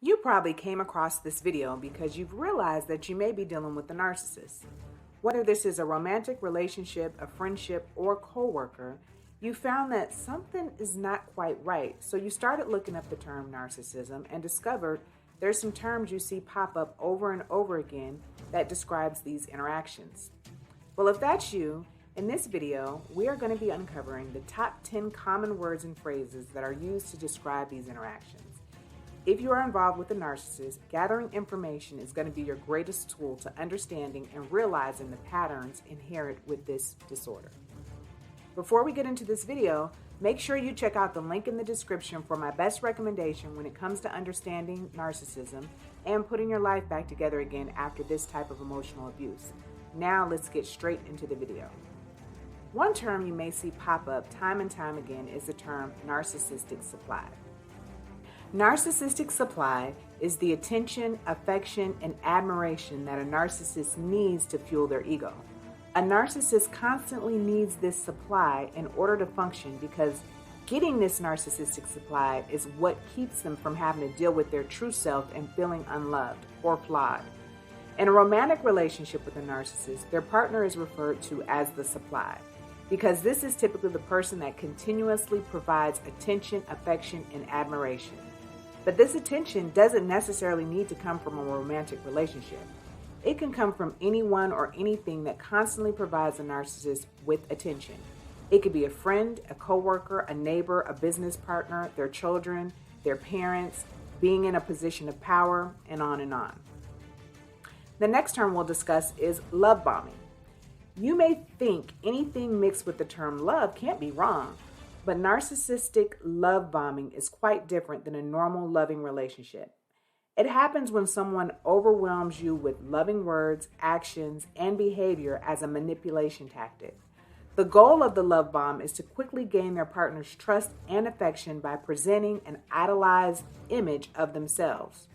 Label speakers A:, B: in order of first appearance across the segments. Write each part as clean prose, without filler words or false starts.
A: You probably came across this video because you've realized that you may be dealing with a narcissist. Whether this is a romantic relationship, a friendship, or a coworker, you found that something is not quite right. So you started looking up the term narcissism and discovered there's some terms you see pop up over and over again that describes these interactions. Well, if that's you, in this video, we are going to be uncovering the top 10 common words and phrases that are used to describe these interactions. If you are involved with a narcissist, gathering information is going to be your greatest tool to understanding and realizing the patterns inherent with this disorder. Before we get into this video, make sure you check out the link in the description for my best recommendation when it comes to understanding narcissism and putting your life back together again after this type of emotional abuse. Now let's get straight into the video. One term you may see pop up time and time again is the term narcissistic supply. Narcissistic supply is the attention, affection, and admiration that a narcissist needs to fuel their ego. A narcissist constantly needs this supply in order to function because getting this narcissistic supply is what keeps them from having to deal with their true self and feeling unloved or flawed. In a romantic relationship with a narcissist, their partner is referred to as the supply because this is typically the person that continuously provides attention, affection, and admiration. But this attention doesn't necessarily need to come from a romantic relationship. It can come from anyone or anything that constantly provides a narcissist with attention. It could be a friend, a coworker, a neighbor, a business partner, their children, their parents, being in a position of power, and on and on. The next term we'll discuss is love bombing. You may think anything mixed with the term love can't be wrong, but narcissistic love bombing is quite different than a normal loving relationship. It happens when someone overwhelms you with loving words, actions, and behavior as a manipulation tactic. The goal of the love bomb is to quickly gain their partner's trust and affection by presenting an idolized image of themselves.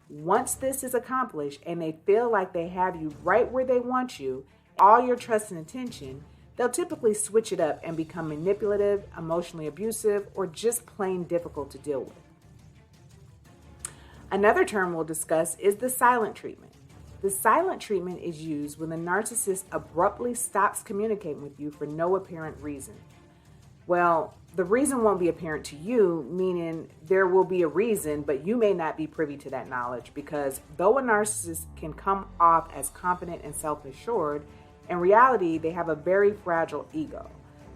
A: Once this is accomplished and they feel like they have you right where they want you, all your trust and attention, they'll typically switch it up and become manipulative, emotionally abusive, or just plain difficult to deal with. Another term we'll discuss is the silent treatment. The silent treatment is used when the narcissist abruptly stops communicating with you for no apparent reason. Well, the reason won't be apparent to you, meaning there will be a reason, but you may not be privy to that knowledge because though a narcissist can come off as confident and self-assured, in reality, they have a very fragile ego.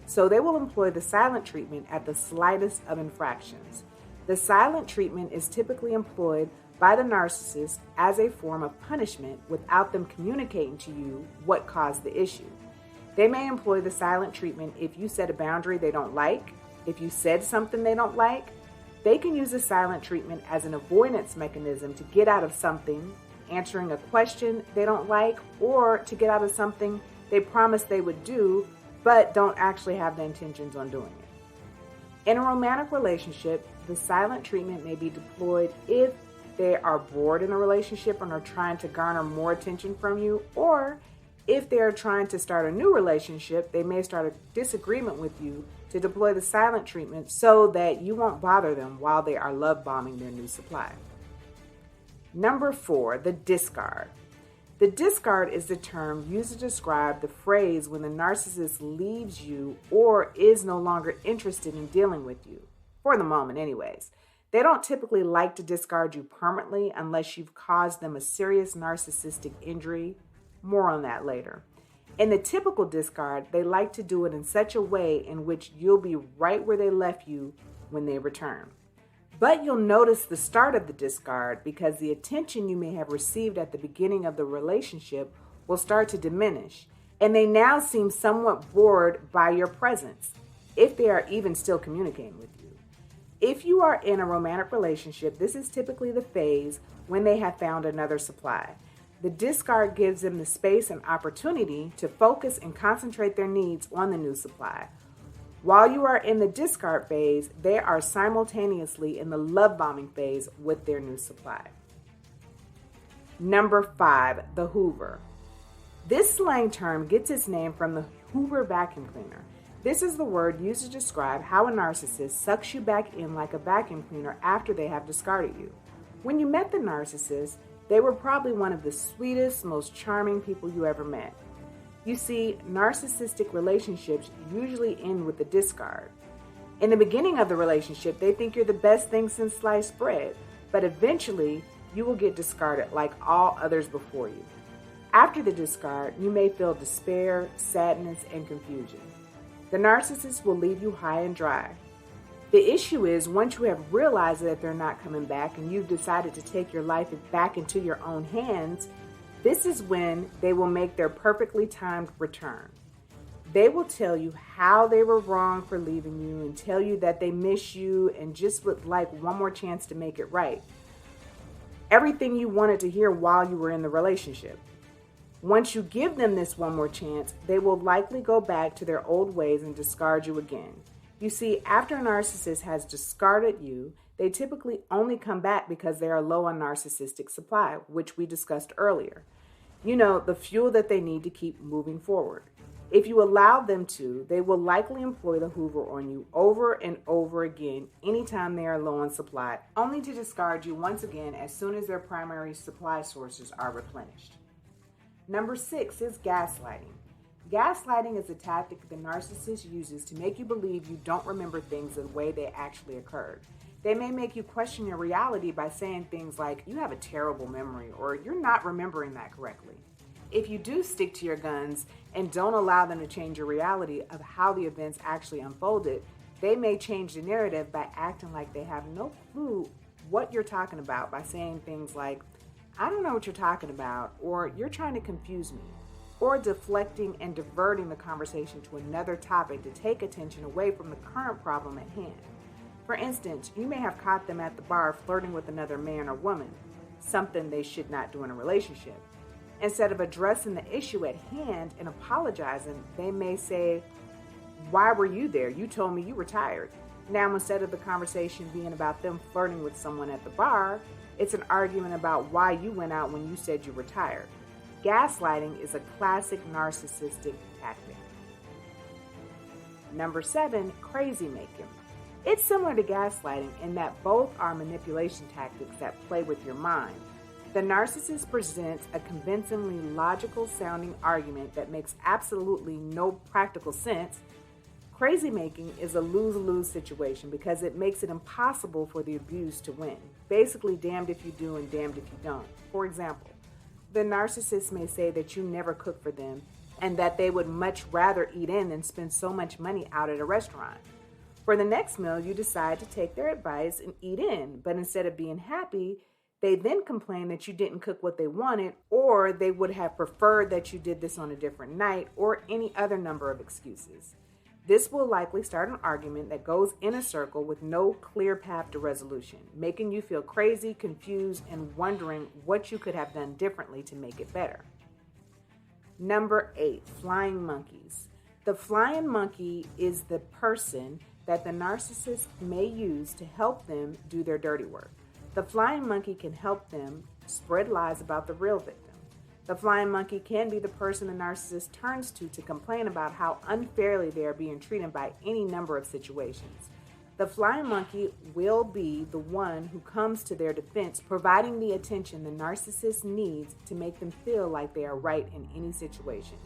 A: So they will employ the silent treatment at the slightest of infractions. The silent treatment is typically employed by the narcissist as a form of punishment without them communicating to you what caused the issue. They may employ the silent treatment if you set a boundary they don't like, if you said something they don't like. They can use the silent treatment as an avoidance mechanism to get out of something, answering a question they don't like, or to get out of something they promised they would do, but don't actually have the intentions on doing it. In a romantic relationship, the silent treatment may be deployed if they are bored in a relationship and are trying to garner more attention from you, or if they are trying to start a new relationship, they may start a disagreement with you to deploy the silent treatment so that you won't bother them while they are love bombing their new supply. Number 4, the discard. The discard is the term used to describe the phrase when the narcissist leaves you or is no longer interested in dealing with you, for the moment anyways. They don't typically like to discard you permanently unless you've caused them a serious narcissistic injury. More on that later. In the typical discard, they like to do it in such a way in which you'll be right where they left you when they return. But you'll notice the start of the discard because the attention you may have received at the beginning of the relationship will start to diminish, and they now seem somewhat bored by your presence, if they are even still communicating with you. If you are in a romantic relationship, this is typically the phase when they have found another supply. The discard gives them the space and opportunity to focus and concentrate their needs on the new supply. While you are in the discard phase, they are simultaneously in the love bombing phase with their new supply. Number 5, the Hoover. This slang term gets its name from the Hoover vacuum cleaner. This is the word used to describe how a narcissist sucks you back in like a vacuum cleaner after they have discarded you. When you met the narcissist, they were probably one of the sweetest, most charming people you ever met. You see, narcissistic relationships usually end with a discard. In the beginning of the relationship, they think you're the best thing since sliced bread, but eventually you will get discarded like all others before you. After the discard, you may feel despair, sadness, and confusion. The narcissist will leave you high and dry. The issue is, once you have realized that they're not coming back and you've decided to take your life back into your own hands, this is when they will make their perfectly timed return. They will tell you how they were wrong for leaving you and tell you that they miss you and just would like one more chance to make it right. Everything you wanted to hear while you were in the relationship. Once you give them this one more chance, they will likely go back to their old ways and discard you again. You see, after a narcissist has discarded you, they typically only come back because they are low on narcissistic supply, which we discussed earlier. You know, the fuel that they need to keep moving forward. If you allow them to, they will likely employ the Hoover on you over and over again anytime they are low on supply, only to discard you once again as soon as their primary supply sources are replenished. Number 6 is gaslighting. Gaslighting is a tactic the narcissist uses to make you believe you don't remember things the way they actually occurred. They may make you question your reality by saying things like, you have a terrible memory, or you're not remembering that correctly. If you do stick to your guns and don't allow them to change your reality of how the events actually unfolded, they may change the narrative by acting like they have no clue what you're talking about by saying things like, I don't know what you're talking about, or you're trying to confuse me, or deflecting and diverting the conversation to another topic to take attention away from the current problem at hand. For instance, you may have caught them at the bar flirting with another man or woman, something they should not do in a relationship. Instead of addressing the issue at hand and apologizing, they may say, why were you there? You told me you were tired. Now, instead of the conversation being about them flirting with someone at the bar, it's an argument about why you went out when you said you were tired. Gaslighting is a classic narcissistic tactic. Number 7, crazy making. It's similar to gaslighting in that both are manipulation tactics that play with your mind. The narcissist presents a convincingly logical sounding argument that makes absolutely no practical sense. Crazy making is a lose-lose situation because it makes it impossible for the abused to win. Basically, damned if you do and damned if you don't. For example, the narcissist may say that you never cook for them and that they would much rather eat in than spend so much money out at a restaurant. For the next meal, you decide to take their advice and eat in, but instead of being happy, they then complain that you didn't cook what they wanted, or they would have preferred that you did this on a different night, or any other number of excuses. This will likely start an argument that goes in a circle with no clear path to resolution, making you feel crazy, confused, and wondering what you could have done differently to make it better. Number 8, flying monkeys. The flying monkey is the person that the narcissist may use to help them do their dirty work. The flying monkey can help them spread lies about the real victim. The flying monkey can be the person the narcissist turns to complain about how unfairly they are being treated by any number of situations. The flying monkey will be the one who comes to their defense, providing the attention the narcissist needs to make them feel like they are right in any situation.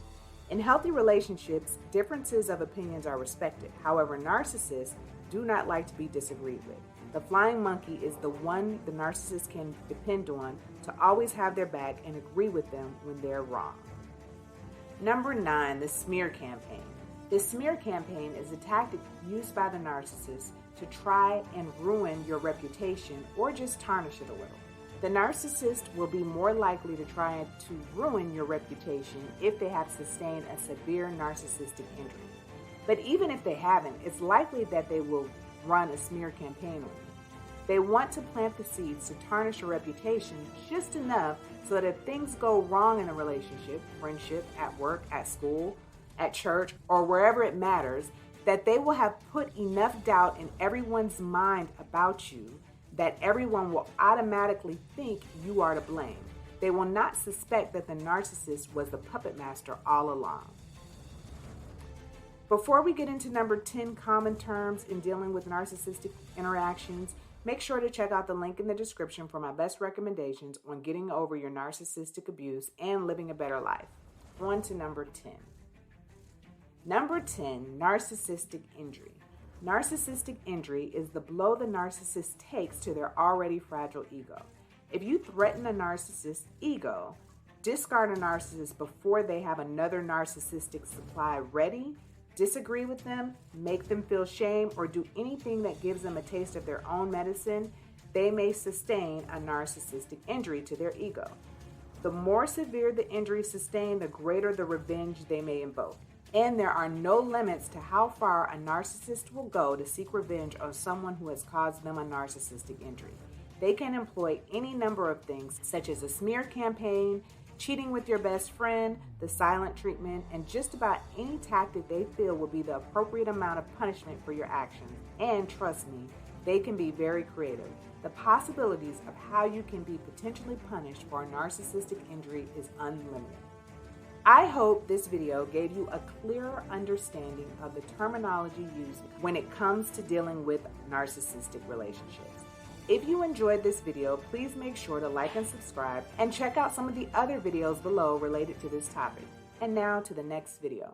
A: In healthy relationships, differences of opinions are respected. However, narcissists do not like to be disagreed with. The flying monkey is the one the narcissist can depend on to always have their back and agree with them when they're wrong. Number 9, the smear campaign. The smear campaign is a tactic used by the narcissist to try and ruin your reputation or just tarnish it a little. The narcissist will be more likely to try to ruin your reputation if they have sustained a severe narcissistic injury. But even if they haven't, it's likely that they will run a smear campaign on you. They want to plant the seeds to tarnish your reputation just enough so that if things go wrong in a relationship, friendship, at work, at school, at church, or wherever it matters, that they will have put enough doubt in everyone's mind about you that everyone will automatically think you are to blame. They will not suspect that the narcissist was the puppet master all along. Before we get into number 10 common terms in dealing with narcissistic interactions, Make sure to check out the link in the description for my best recommendations on getting over your narcissistic abuse and living a better life. On to number 10. Number 10, narcissistic injury. Narcissistic injury is the blow the narcissist takes to their already fragile ego. If you threaten a narcissist's ego, discard a narcissist before they have another narcissistic supply ready, disagree with them, make them feel shame, or do anything that gives them a taste of their own medicine, they may sustain a narcissistic injury to their ego. The more severe the injury sustained, the greater the revenge they may invoke. And there are no limits to how far a narcissist will go to seek revenge on someone who has caused them a narcissistic injury. They can employ any number of things, such as a smear campaign, cheating with your best friend, the silent treatment, and just about any tactic they feel will be the appropriate amount of punishment for your actions. And trust me, they can be very creative. The possibilities of how you can be potentially punished for a narcissistic injury is unlimited. I hope this video gave you a clearer understanding of the terminology used when it comes to dealing with narcissistic relationships. If you enjoyed this video, please make sure to like and subscribe and check out some of the other videos below related to this topic. And now to the next video.